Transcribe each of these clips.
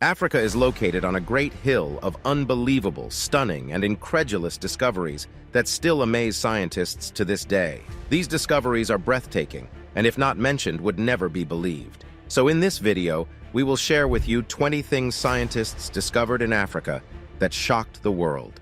Africa is located on a great hill of unbelievable, stunning, and incredulous discoveries that still amaze scientists to this day. These discoveries are breathtaking, and if not mentioned, would never be believed. So in this video, we will share with you 20 things scientists discovered in Africa that shocked the world.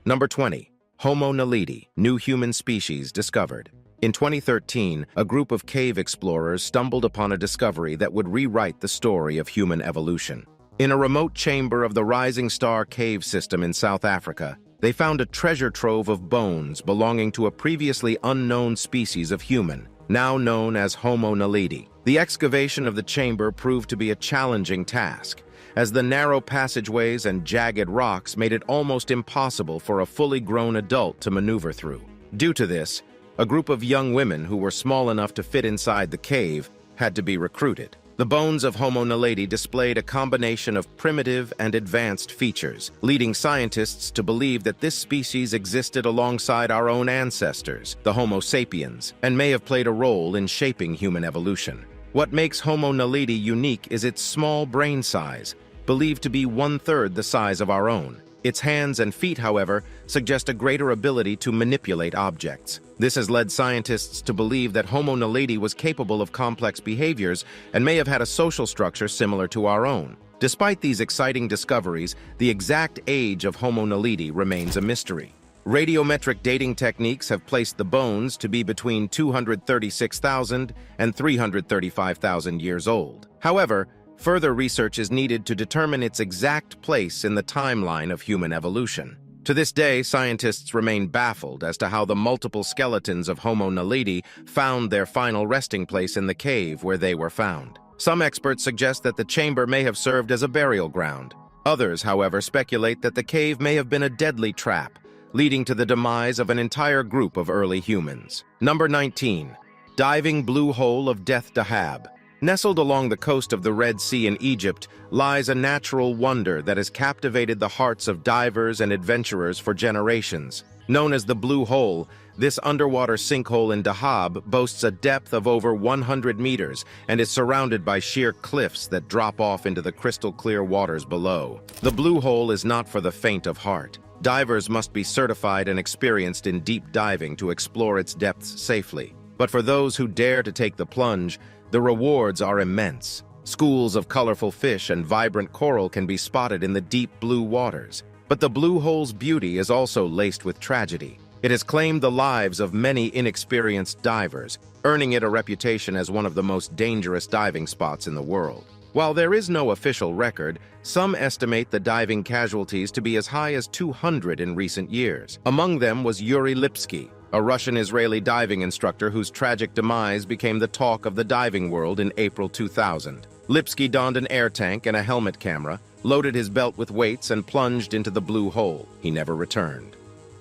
Number 20. Homo naledi, new human species discovered. In 2013, a group of cave explorers stumbled upon a discovery that would rewrite the story of human evolution. In a remote chamber of the Rising Star cave system in South Africa, they found a treasure trove of bones belonging to a previously unknown species of human, now known as Homo naledi. The excavation of the chamber proved to be a challenging task, as the narrow passageways and jagged rocks made it almost impossible for a fully grown adult to maneuver through. Due to this, a group of young women who were small enough to fit inside the cave had to be recruited. The bones of Homo naledi displayed a combination of primitive and advanced features, leading scientists to believe that this species existed alongside our own ancestors, the Homo sapiens, and may have played a role in shaping human evolution. What makes Homo naledi unique is its small brain size, believed to be 1/3 the size of our own. Its hands and feet, however, suggest a greater ability to manipulate objects. This has led scientists to believe that Homo naledi was capable of complex behaviors and may have had a social structure similar to our own. Despite these exciting discoveries, the exact age of Homo naledi remains a mystery. Radiometric dating techniques have placed the bones to be between 236,000 and 335,000 years old. However, further research is needed to determine its exact place in the timeline of human evolution. To this day, scientists remain baffled as to how the multiple skeletons of Homo naledi found their final resting place in the cave where they were found. Some experts suggest that the chamber may have served as a burial ground. Others, however, speculate that the cave may have been a deadly trap, leading to the demise of an entire group of early humans. Number 19. Diving blue hole of Death Dahab. Nestled along the coast of the Red Sea in Egypt lies a natural wonder that has captivated the hearts of divers and adventurers for generations. Known as the Blue Hole, this underwater sinkhole in Dahab boasts a depth of over 100 meters and is surrounded by sheer cliffs that drop off into the crystal-clear waters below. The Blue Hole is not for the faint of heart. Divers must be certified and experienced in deep diving to explore its depths safely. But for those who dare to take the plunge, the rewards are immense. Schools of colorful fish and vibrant coral can be spotted in the deep blue waters. But the Blue Hole's beauty is also laced with tragedy. It has claimed the lives of many inexperienced divers, earning it a reputation as one of the most dangerous diving spots in the world. While there is no official record, some estimate the diving casualties to be as high as 200 in recent years. Among them was Yuri Lipsky, a Russian-Israeli diving instructor whose tragic demise became the talk of the diving world in April 2000. Lipsky donned an air tank and a helmet camera, loaded his belt with weights, and plunged into the Blue Hole. He never returned.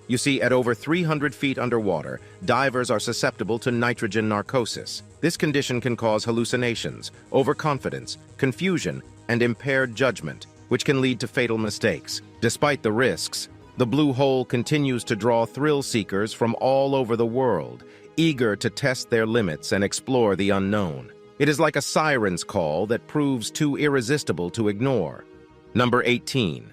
You see, at over 300 feet underwater, divers are susceptible to nitrogen narcosis. This condition can cause hallucinations, overconfidence, confusion, and impaired judgment, which can lead to fatal mistakes. Despite the risks, the Blue Hole continues to draw thrill seekers from all over the world, eager to test their limits and explore the unknown. It is like a siren's call that proves too irresistible to ignore. Number 18.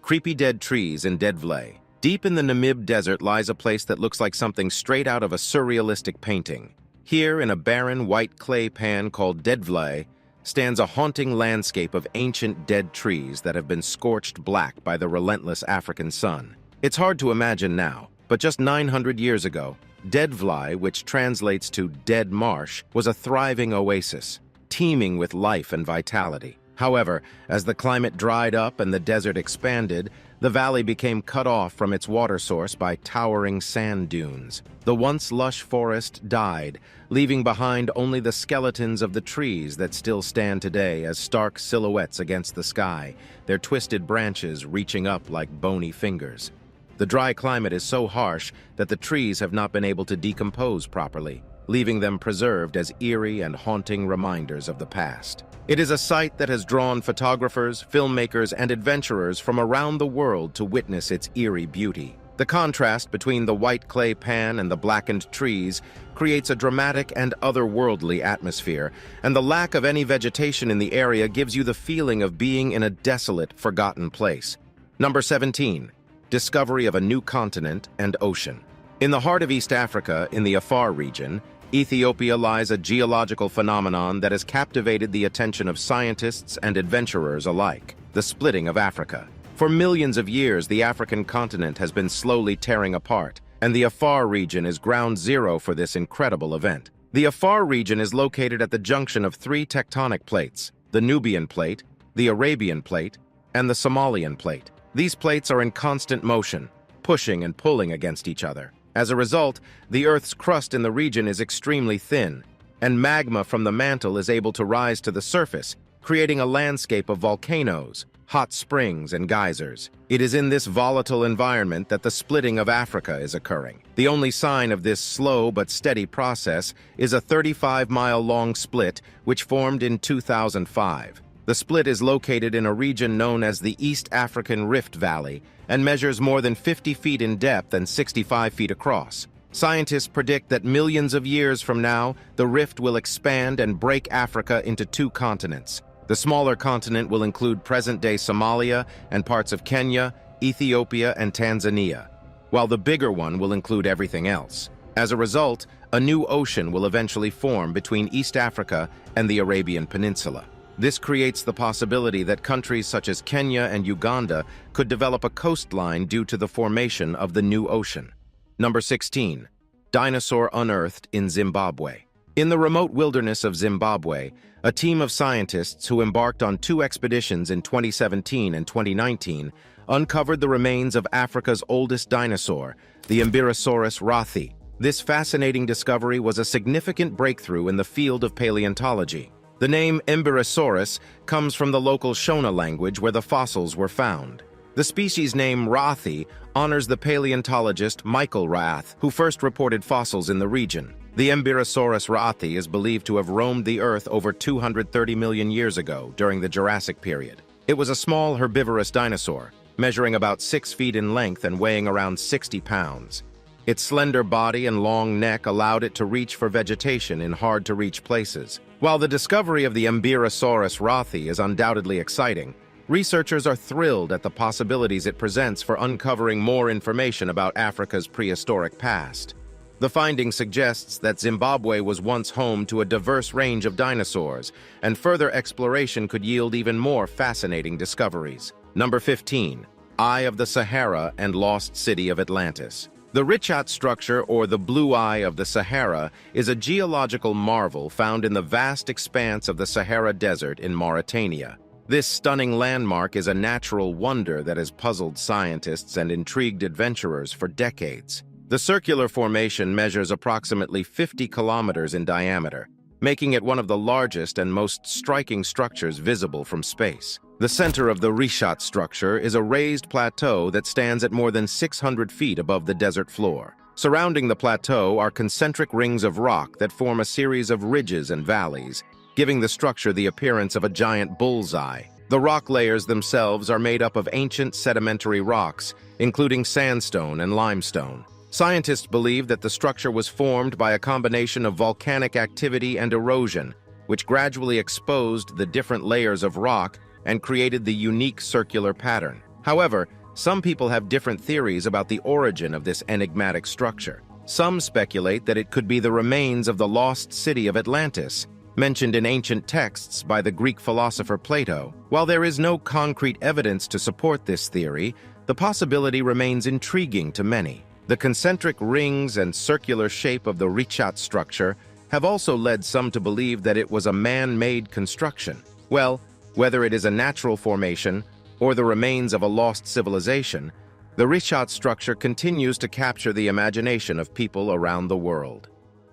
Creepy dead trees in dhurve. Deep in the Namib Desert lies a place that looks like something straight out of a surrealistic painting. Here, in a barren white clay pan called dhurve, stands a haunting landscape of ancient dead trees that have been scorched black by the relentless African sun. It's hard to imagine now, but just 900 years ago, dhurve, which translates to dead marsh, was a thriving oasis, teeming with life and vitality. However, as the climate dried up and the desert expanded, the valley became cut off from its water source by towering sand dunes. The once lush forest died, leaving behind only the skeletons of the trees that still stand today as stark silhouettes against the sky, their twisted branches reaching up like bony fingers. The dry climate is so harsh that the trees have not been able to decompose properly, leaving them preserved as eerie and haunting reminders of the past. It is a sight that has drawn photographers, filmmakers, and adventurers from around the world to witness its eerie beauty. The contrast between the white clay pan and the blackened trees creates a dramatic and otherworldly atmosphere, and the lack of any vegetation in the area gives you the feeling of being in a desolate, forgotten place. Number 17. Discovery of a new continent and ocean. In the heart of East Africa, in the Afar region, Ethiopia lies a geological phenomenon that has captivated the attention of scientists and adventurers alike: the splitting of Africa. For millions of years, the African continent has been slowly tearing apart, and the Afar region is ground zero for this incredible event. The Afar region is located at the junction of three tectonic plates: the Nubian plate, the Arabian plate, and the Somalian plate. These plates are in constant motion, pushing and pulling against each other. As a result, the Earth's crust in the region is extremely thin, and magma from the mantle is able to rise to the surface, creating a landscape of volcanoes, hot springs, and geysers. It is in this volatile environment that the splitting of Africa is occurring. The only sign of this slow but steady process is a 35-mile-long split which formed in 2005. The split is located in a region known as the East African Rift Valley and measures more than 50 feet in depth and 65 feet across. Scientists predict that millions of years from now, the rift will expand and break Africa into two continents. The smaller continent will include present-day Somalia and parts of Kenya, Ethiopia, and Tanzania, while the bigger one will include everything else. As a result, a new ocean will eventually form between East Africa and the Arabian Peninsula. This creates the possibility that countries such as Kenya and Uganda could develop a coastline due to the formation of the new ocean. Number 16. Dinosaur unearthed in Zimbabwe. In the remote wilderness of Zimbabwe, a team of scientists who embarked on two expeditions in 2017 and 2019 uncovered the remains of Africa's oldest dinosaur, the Embirosaurus rathi. This fascinating discovery was a significant breakthrough in the field of paleontology. The name Embirosaurus comes from the local Shona language where the fossils were found. The species name rathi honors the paleontologist Michael Rath, who first reported fossils in the region. The Embirosaurus rathi is believed to have roamed the Earth over 230 million years ago during the Jurassic period. It was a small herbivorous dinosaur, measuring about 6 feet in length and weighing around 60 pounds. Its slender body and long neck allowed it to reach for vegetation in hard-to-reach places. While the discovery of the Embirosaurus rathi is undoubtedly exciting, researchers are thrilled at the possibilities it presents for uncovering more information about Africa's prehistoric past. The finding suggests that Zimbabwe was once home to a diverse range of dinosaurs, and further exploration could yield even more fascinating discoveries. Number 15. Eye of the Sahara and Lost City of Atlantis. The Richat structure, or the Blue Eye of the Sahara, is a geological marvel found in the vast expanse of the Sahara Desert in Mauritania. This stunning landmark is a natural wonder that has puzzled scientists and intrigued adventurers for decades. The circular formation measures approximately 50 kilometers in diameter, making it one of the largest and most striking structures visible from space. The center of the Richat structure is a raised plateau that stands at more than 600 feet above the desert floor. Surrounding the plateau are concentric rings of rock that form a series of ridges and valleys, giving the structure the appearance of a giant bullseye. The rock layers themselves are made up of ancient sedimentary rocks, including sandstone and limestone. Scientists believe that the structure was formed by a combination of volcanic activity and erosion, which gradually exposed the different layers of rock and created the unique circular pattern. However, some people have different theories about the origin of this enigmatic structure. Some speculate that it could be the remains of the lost city of Atlantis, mentioned in ancient texts by the Greek philosopher Plato. While there is no concrete evidence to support this theory, the possibility remains intriguing to many. The concentric rings and circular shape of the Richat structure have also led some to believe that it was a man-made construction. Well, whether it is a natural formation or the remains of a lost civilization, the Richat structure continues to capture the imagination of people around the world.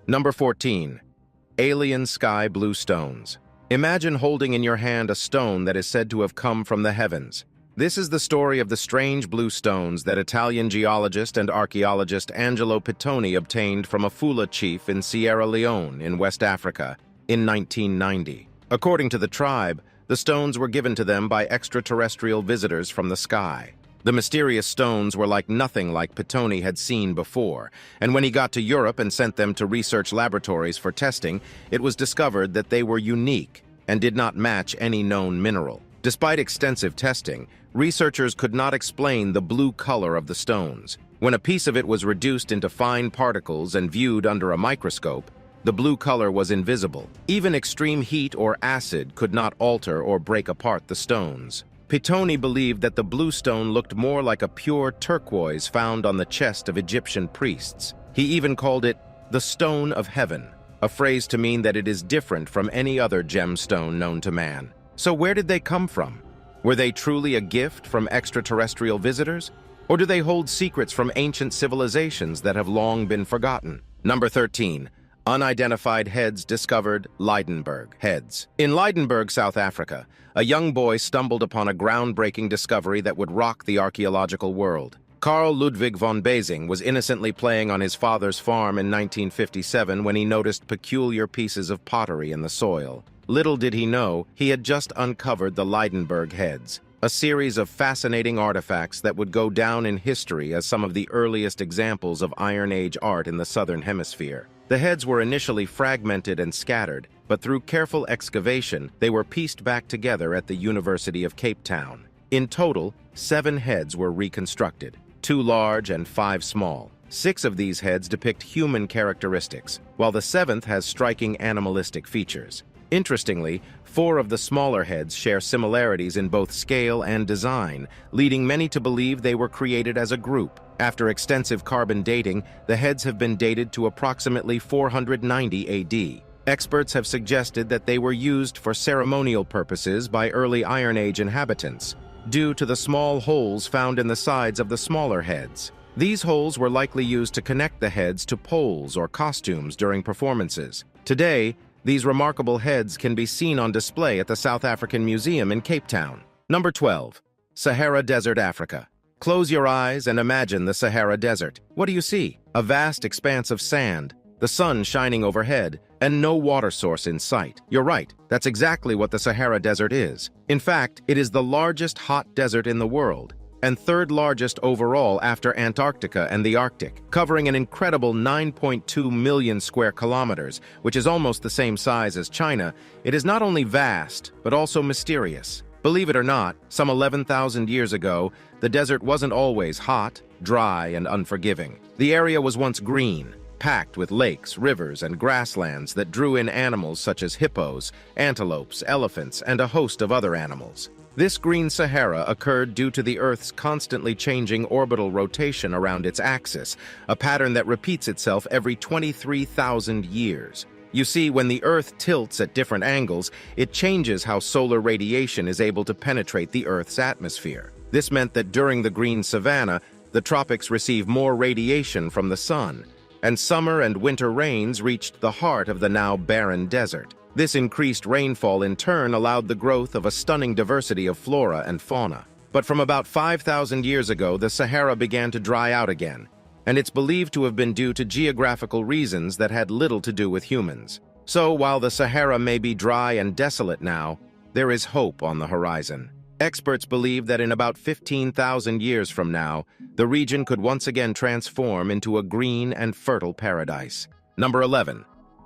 Number 14. Alien sky blue stones. Imagine holding in your hand a stone that is said to have come from the heavens. This is the story of the strange blue stones that Italian geologist and archaeologist Angelo Pittoni obtained from a Fula chief in Sierra Leone in West Africa in 1990. According to the tribe, the stones were given to them by extraterrestrial visitors from the sky. The mysterious stones were like nothing like Pittoni had seen before, and when he got to Europe and sent them to research laboratories for testing, it was discovered that they were unique and did not match any known mineral. Despite extensive testing, researchers could not explain the blue color of the stones. When a piece of it was reduced into fine particles and viewed under a microscope, the blue color was invisible. Even extreme heat or acid could not alter or break apart the stones. Pittoni believed that the blue stone looked more like a pure turquoise found on the chest of Egyptian priests. He even called it the stone of heaven, a phrase to mean that it is different from any other gemstone known to man. So where did they come from? Were they truly a gift from extraterrestrial visitors? Or do they hold secrets from ancient civilizations that have long been forgotten? Number 13. Unidentified heads discovered, Lydenburg heads. In Lydenburg, South Africa, a young boy stumbled upon a groundbreaking discovery that would rock the archaeological world. Carl Ludwig von Basing was innocently playing on his father's farm in 1957 when he noticed peculiar pieces of pottery in the soil. Little did he know, he had just uncovered the Lydenburg heads, a series of fascinating artifacts that would go down in history as some of the earliest examples of Iron Age art in the Southern Hemisphere. The heads were initially fragmented and scattered, but through careful excavation, they were pieced back together at the University of Cape Town. In total, 7 heads were reconstructed, 2 large and 5 small. 6 of these heads depict human characteristics, while the 7th has striking animalistic features. Interestingly, 4 of the smaller heads share similarities in both scale and design, leading many to believe they were created as a group. After extensive carbon dating, the heads have been dated to approximately 490 AD. Experts have suggested that they were used for ceremonial purposes by early Iron Age inhabitants, due to the small holes found in the sides of the smaller heads. These holes were likely used to connect the heads to poles or costumes during performances. Today, these remarkable heads can be seen on display at the South African Museum in Cape Town. Number 12. Sahara Desert, Africa. Close your eyes and imagine the Sahara Desert. What do you see? A vast expanse of sand, the sun shining overhead, and no water source in sight. You're right, that's exactly what the Sahara Desert is. In fact, it is the largest hot desert in the world, and 3rd largest overall after Antarctica and the Arctic, covering an incredible 9.2 million square kilometers, which is almost the same size as China. It is not only vast, but also mysterious. Believe it or not, some 11,000 years ago, the desert wasn't always hot, dry, and unforgiving. The area was once green, packed with lakes, rivers, and grasslands that drew in animals such as hippos, antelopes, elephants, and a host of other animals. This green Sahara occurred due to the Earth's constantly changing orbital rotation around its axis, a pattern that repeats itself every 23,000 years. You see, when the Earth tilts at different angles, it changes how solar radiation is able to penetrate the Earth's atmosphere. This meant that during the green savanna, the tropics receive more radiation from the sun, and summer and winter rains reached the heart of the now barren desert. This increased rainfall in turn allowed the growth of a stunning diversity of flora and fauna. But from about 5,000 years ago, the Sahara began to dry out again, and it's believed to have been due to geographical reasons that had little to do with humans. So while the Sahara may be dry and desolate now, there is hope on the horizon. Experts believe that in about 15,000 years from now, the region could once again transform into a green and fertile paradise. Number 11.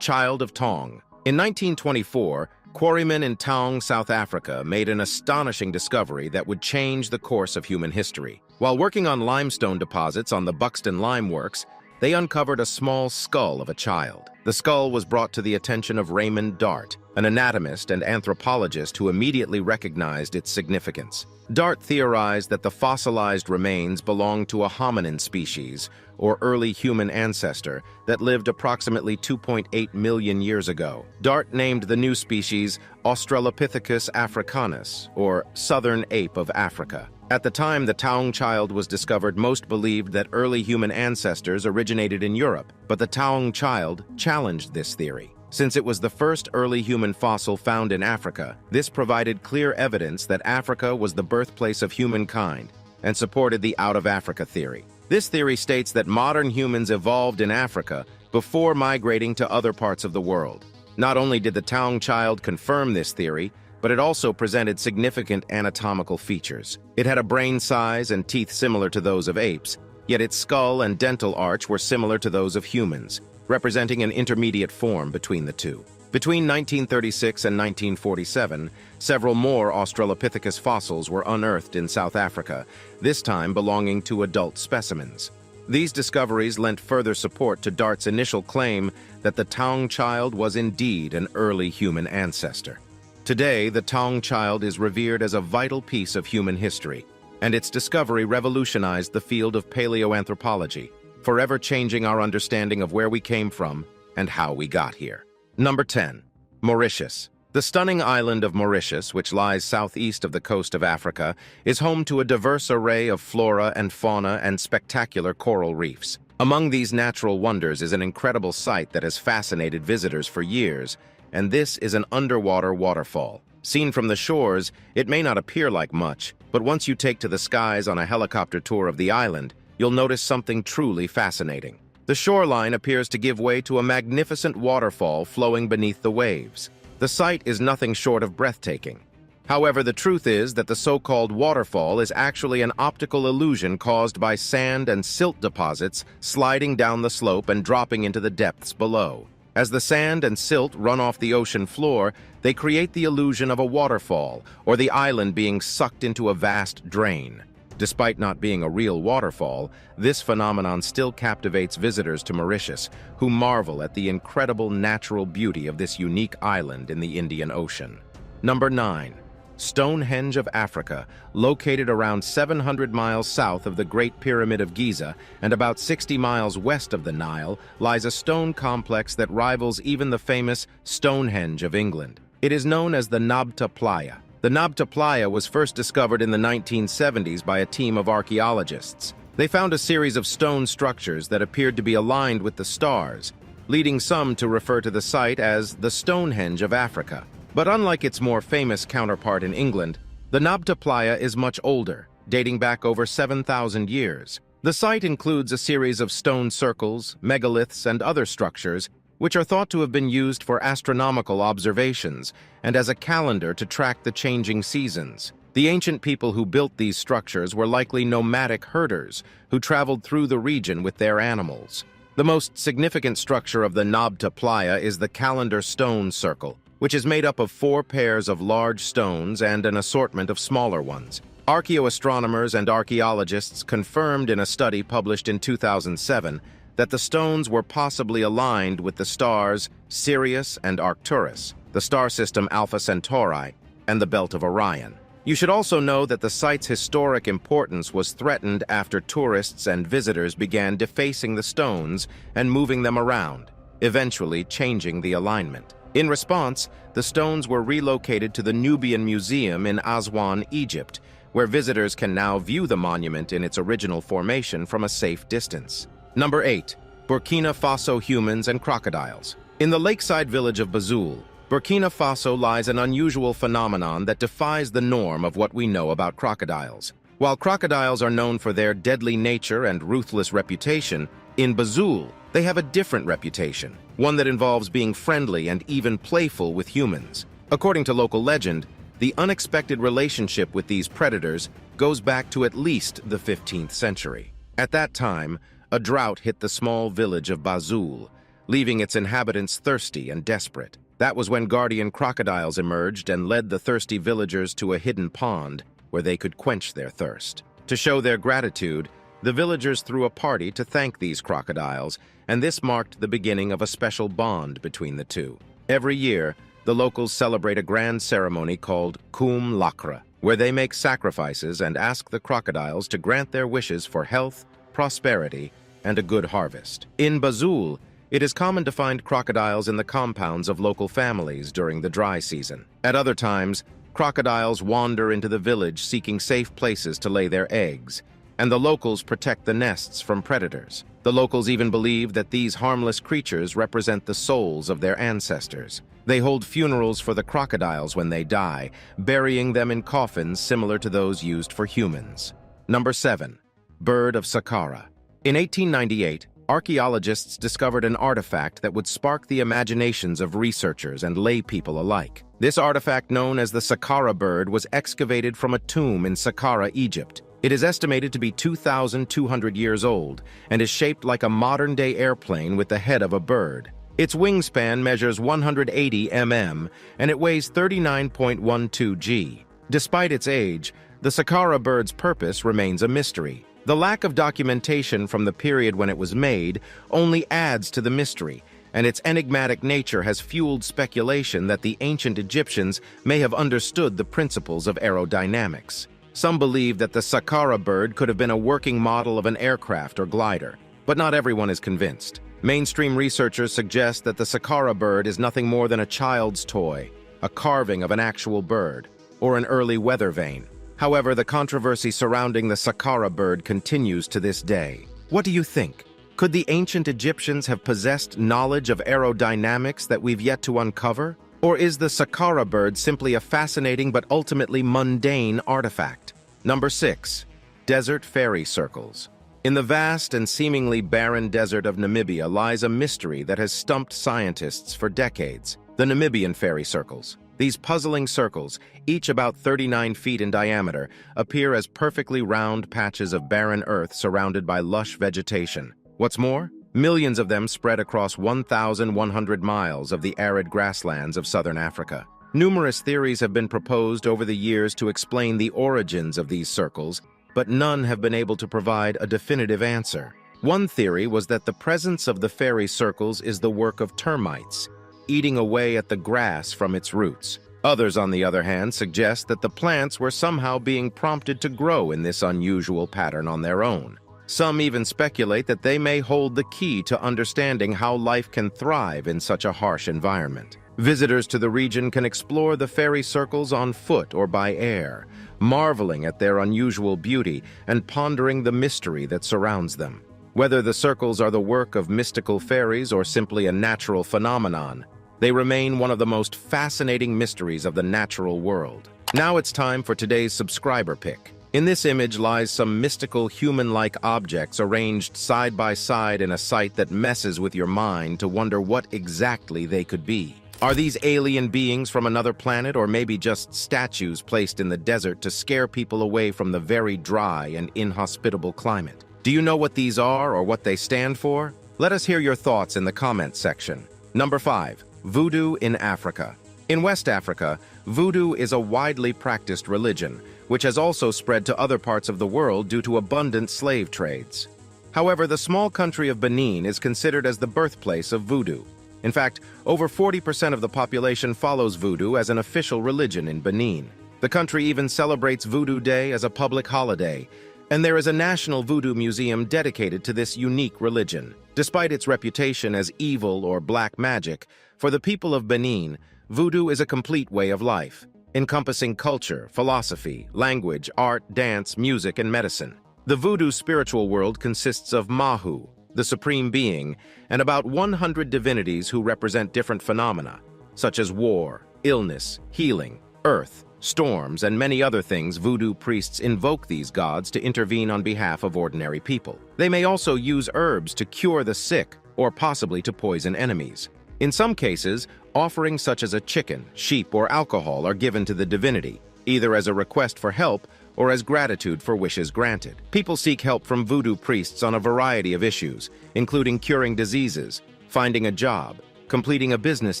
Child of Tong. In 1924, quarrymen in Taung, South Africa made an astonishing discovery that would change the course of human history. While working on limestone deposits on the Buxton Lime Works, they uncovered a small skull of a child. The skull was brought to the attention of Raymond Dart, an anatomist and anthropologist who immediately recognized its significance. Dart theorized that the fossilized remains belonged to a hominin species, or early human ancestor, that lived approximately 2.8 million years ago. Dart named the new species Australopithecus africanus, or Southern Ape of Africa. At the time the Taung child was discovered, most believed that early human ancestors originated in Europe, but the Taung child challenged this theory. Since it was the first early human fossil found in Africa, this provided clear evidence that Africa was the birthplace of humankind and supported the out-of-Africa theory. This theory states that modern humans evolved in Africa before migrating to other parts of the world. Not only did the Taung child confirm this theory, but it also presented significant anatomical features. It had a brain size and teeth similar to those of apes, yet its skull and dental arch were similar to those of humans, representing an intermediate form between the two. Between 1936 and 1947, several more Australopithecus fossils were unearthed in South Africa, this time belonging to adult specimens. These discoveries lent further support to Dart's initial claim that the Taung child was indeed an early human ancestor. Today, the Taung child is revered as a vital piece of human history, and its discovery revolutionized the field of paleoanthropology, forever changing our understanding of where we came from and how we got here. Number 10. Mauritius. The stunning island of Mauritius, which lies southeast of the coast of Africa, is home to a diverse array of flora and fauna and spectacular coral reefs. Among these natural wonders is an incredible sight that has fascinated visitors for years, and this is an underwater waterfall. Seen from the shores, it may not appear like much, but once you take to the skies on a helicopter tour of the island, you'll notice something truly fascinating. The shoreline appears to give way to a magnificent waterfall flowing beneath the waves. The sight is nothing short of breathtaking. However, the truth is that the so-called waterfall is actually an optical illusion caused by sand and silt deposits sliding down the slope and dropping into the depths below. As the sand and silt run off the ocean floor, they create the illusion of a waterfall, or the island being sucked into a vast drain. Despite not being a real waterfall, this phenomenon still captivates visitors to Mauritius, who marvel at the incredible natural beauty of this unique island in the Indian Ocean. Number 9. Stonehenge of Africa. Located around 700 miles south of the Great Pyramid of Giza and about 60 miles west of the Nile, lies a stone complex that rivals even the famous Stonehenge of England. It is known as the Nabta Playa. The Nabta Playa was first discovered in the 1970s by a team of archaeologists. They found a series of stone structures that appeared to be aligned with the stars, leading some to refer to the site as the Stonehenge of Africa. But unlike its more famous counterpart in England, the Nabta Playa is much older, dating back over 7,000 years. The site includes a series of stone circles, megaliths, and other structures, which are thought to have been used for astronomical observations and as a calendar to track the changing seasons. The ancient people who built these structures were likely nomadic herders who traveled through the region with their animals. The most significant structure of the Nabta Playa is the calendar stone circle, which is made up of 4 pairs of large stones and an assortment of smaller ones. Archaeoastronomers and archaeologists confirmed in a study published in 2007 that the stones were possibly aligned with the stars Sirius and Arcturus, the star system Alpha Centauri, and the Belt of Orion. You should also know that the site's historic importance was threatened after tourists and visitors began defacing the stones and moving them around, eventually changing the alignment. In response, the stones were relocated to the Nubian Museum in Aswan, Egypt, where visitors can now view the monument in its original formation from a safe distance. Number 8. Burkina Faso humans and crocodiles. In the lakeside village of Banjul, Burkina Faso lies an unusual phenomenon that defies the norm of what we know about crocodiles. While crocodiles are known for their deadly nature and ruthless reputation, in Banjul, they have a different reputation, one that involves being friendly and even playful with humans. According to local legend, the unexpected relationship with these predators goes back to at least the 15th century. At that time, a drought hit the small village of Banjul, leaving its inhabitants thirsty and desperate. That was when guardian crocodiles emerged and led the thirsty villagers to a hidden pond where they could quench their thirst. To show their gratitude, the villagers threw a party to thank these crocodiles, and this marked the beginning of a special bond between the two. Every year, the locals celebrate a grand ceremony called Kum Lakra, where they make sacrifices and ask the crocodiles to grant their wishes for health, prosperity, and a good harvest. In Banjul, it is common to find crocodiles in the compounds of local families during the dry season. At other times, crocodiles wander into the village seeking safe places to lay their eggs, and the locals protect the nests from predators. The locals even believe that these harmless creatures represent the souls of their ancestors. They hold funerals for the crocodiles when they die, burying them in coffins similar to those used for humans. Number 7. Bird of Saqqara. In 1898, archaeologists discovered an artifact that would spark the imaginations of researchers and lay people alike. This artifact, known as the Saqqara bird, was excavated from a tomb in Saqqara, Egypt. It is estimated to be 2,200 years old and is shaped like a modern-day airplane with the head of a bird. Its wingspan measures 180 mm and it weighs 39.12 g. Despite its age, the Saqqara bird's purpose remains a mystery. The lack of documentation from the period when it was made only adds to the mystery, and its enigmatic nature has fueled speculation that the ancient Egyptians may have understood the principles of aerodynamics. Some believe that the Saqqara bird could have been a working model of an aircraft or glider, but not everyone is convinced. Mainstream researchers suggest that the Saqqara bird is nothing more than a child's toy, a carving of an actual bird, or an early weather vane. However, the controversy surrounding the Saqqara bird continues to this day. What do you think? Could the ancient Egyptians have possessed knowledge of aerodynamics that we've yet to uncover? Or is the Saqqara bird simply a fascinating but ultimately mundane artifact? Number 6. Desert fairy circles. In the vast and seemingly barren desert of Namibia lies a mystery that has stumped scientists for decades: the Namibian fairy circles. These puzzling circles, each about 39 feet in diameter, appear as perfectly round patches of barren earth surrounded by lush vegetation. What's more, millions of them spread across 1,100 miles of the arid grasslands of southern Africa. Numerous theories have been proposed over the years to explain the origins of these circles, but none have been able to provide a definitive answer. One theory was that the presence of the fairy circles is the work of termites, eating away at the grass from its roots. Others, on the other hand, suggest that the plants were somehow being prompted to grow in this unusual pattern on their own. Some even speculate that they may hold the key to understanding how life can thrive in such a harsh environment. Visitors to the region can explore the fairy circles on foot or by air, marveling at their unusual beauty and pondering the mystery that surrounds them. Whether the circles are the work of mystical fairies or simply a natural phenomenon, they remain one of the most fascinating mysteries of the natural world. Now it's time for today's subscriber pick. In this image lies some mystical human-like objects arranged side by side in a sight that messes with your mind to wonder what exactly they could be. Are these alien beings from another planet, or maybe just statues placed in the desert to scare people away from the very dry and inhospitable climate? Do you know what these are or what they stand for? Let us hear your thoughts in the comments section. Number 5. Voodoo in Africa. In West Africa, voodoo is a widely practiced religion, which has also spread to other parts of the world due to abundant slave trades. However, the small country of Benin is considered as the birthplace of voodoo. In fact, over 40% of the population follows voodoo as an official religion in Benin. The country even celebrates Voodoo Day as a public holiday, and there is a national voodoo museum dedicated to this unique religion. Despite its reputation as evil or black magic, for the people of Benin, voodoo is a complete way of life, encompassing culture, philosophy, language, art, dance, music, and medicine. The voodoo spiritual world consists of Mahu, the supreme being, and about 100 divinities who represent different phenomena, such as war, illness, healing, earth, storms, and many other things. Voodoo priests invoke these gods to intervene on behalf of ordinary people. They may also use herbs to cure the sick or possibly to poison enemies. In some cases, offerings such as a chicken, sheep, or alcohol are given to the divinity, either as a request for help or as gratitude for wishes granted. People seek help from voodoo priests on a variety of issues, including curing diseases, finding a job, completing a business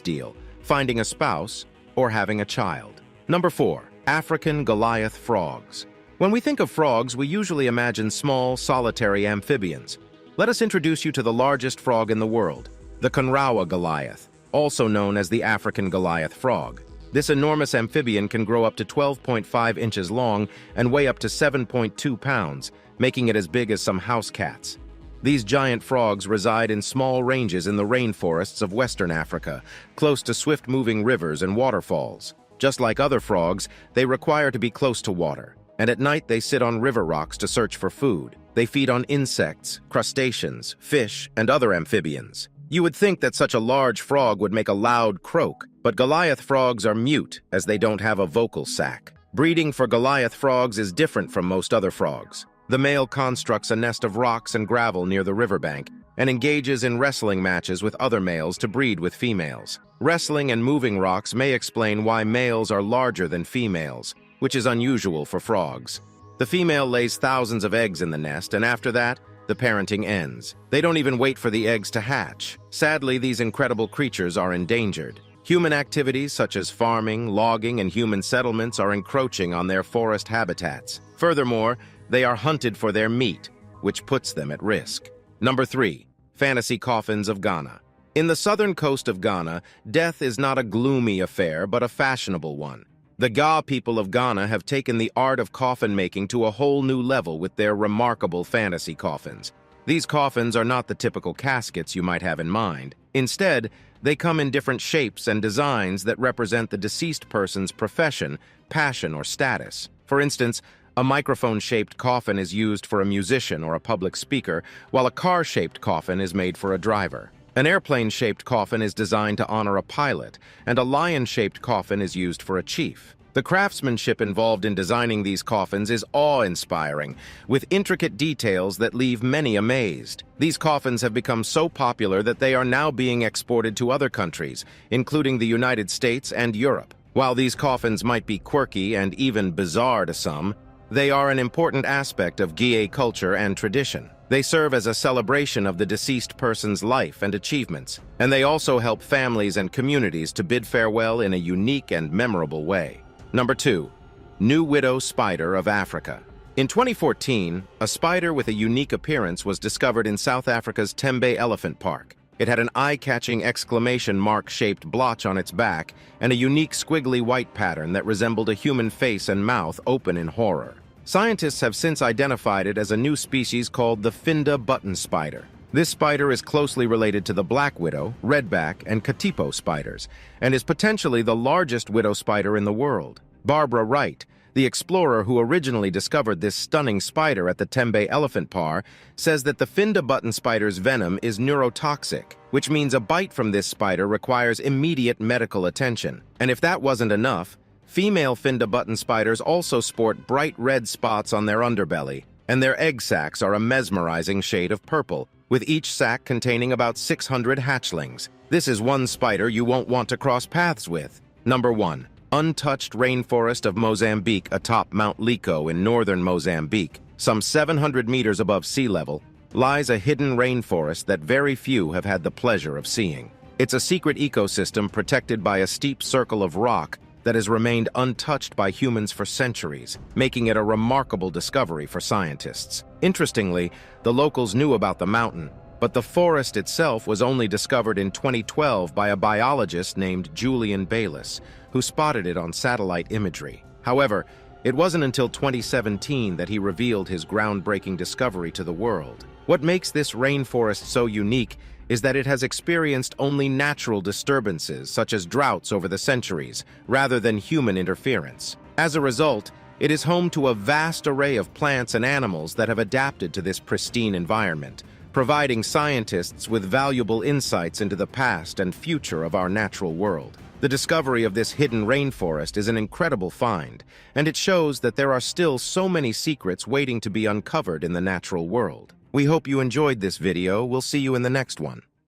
deal, finding a spouse, or having a child. Number 4. African Goliath frogs. When we think of frogs, we usually imagine small, solitary amphibians. Let us introduce you to the largest frog in the world, the Conrawa Goliath, also known as the African Goliath frog. This enormous amphibian can grow up to 12.5 inches long and weigh up to 7.2 pounds, making it as big as some house cats. These giant frogs reside in small ranges in the rainforests of Western Africa, close to swift-moving rivers and waterfalls. Just like other frogs, they require to be close to water, and at night they sit on river rocks to search for food. They feed on insects, crustaceans, fish, and other amphibians. You would think that such a large frog would make a loud croak, but Goliath frogs are mute as they don't have a vocal sac. Breeding for Goliath frogs is different from most other frogs. The male constructs a nest of rocks and gravel near the riverbank, and engages in wrestling matches with other males to breed with females. Wrestling and moving rocks may explain why males are larger than females, which is unusual for frogs. The female lays thousands of eggs in the nest, and after that, the parenting ends. They don't even wait for the eggs to hatch. Sadly, these incredible creatures are endangered. Human activities such as farming, logging, and human settlements are encroaching on their forest habitats. Furthermore, they are hunted for their meat, which puts them at risk. Number 3. Fantasy coffins of Ghana. In the southern coast of Ghana, death is not a gloomy affair, but a fashionable one. The Ga people of Ghana have taken the art of coffin making to a whole new level with their remarkable fantasy coffins. These coffins are not the typical caskets you might have in mind. Instead, they come in different shapes and designs that represent the deceased person's profession, passion, or status. For instance, a microphone-shaped coffin is used for a musician or a public speaker, while a car-shaped coffin is made for a driver. An airplane-shaped coffin is designed to honor a pilot, and a lion-shaped coffin is used for a chief. The craftsmanship involved in designing these coffins is awe-inspiring, with intricate details that leave many amazed. These coffins have become so popular that they are now being exported to other countries, including the United States and Europe. While these coffins might be quirky and even bizarre to some, they are an important aspect of Gué culture and tradition. They serve as a celebration of the deceased person's life and achievements, and they also help families and communities to bid farewell in a unique and memorable way. Number 2. New Widow Spider of Africa. In 2014, a spider with a unique appearance was discovered in South Africa's Tembe Elephant Park. It had an eye-catching exclamation mark-shaped blotch on its back and a unique squiggly white pattern that resembled a human face and mouth open in horror. Scientists have since identified it as a new species called the Finda button spider. This spider is closely related to the black widow, redback, and katipo spiders, and is potentially the largest widow spider in the world. Barbara Wright, the explorer who originally discovered this stunning spider at the Tembe Elephant Park, says that the Finda button spider's venom is neurotoxic, which means a bite from this spider requires immediate medical attention. And if that wasn't enough, female Finda button spiders also sport bright red spots on their underbelly, and their egg sacs are a mesmerizing shade of purple, with each sac containing about 600 hatchlings. This is one spider you won't want to cross paths with. Number 1. Untouched rainforest of Mozambique atop Mount Liko in northern Mozambique, some 700 meters above sea level, lies a hidden rainforest that very few have had the pleasure of seeing. It's a secret ecosystem protected by a steep circle of rock that has remained untouched by humans for centuries, making it a remarkable discovery for scientists. Interestingly, the locals knew about the mountain, but the forest itself was only discovered in 2012 by a biologist named Julian Bayliss, who spotted it on satellite imagery. However, it wasn't until 2017 that he revealed his groundbreaking discovery to the world. What makes this rainforest so unique is that it has experienced only natural disturbances, such as droughts over the centuries, rather than human interference. As a result, it is home to a vast array of plants and animals that have adapted to this pristine environment, providing scientists with valuable insights into the past and future of our natural world. The discovery of this hidden rainforest is an incredible find, and it shows that there are still so many secrets waiting to be uncovered in the natural world. We hope you enjoyed this video. We'll see you in the next one.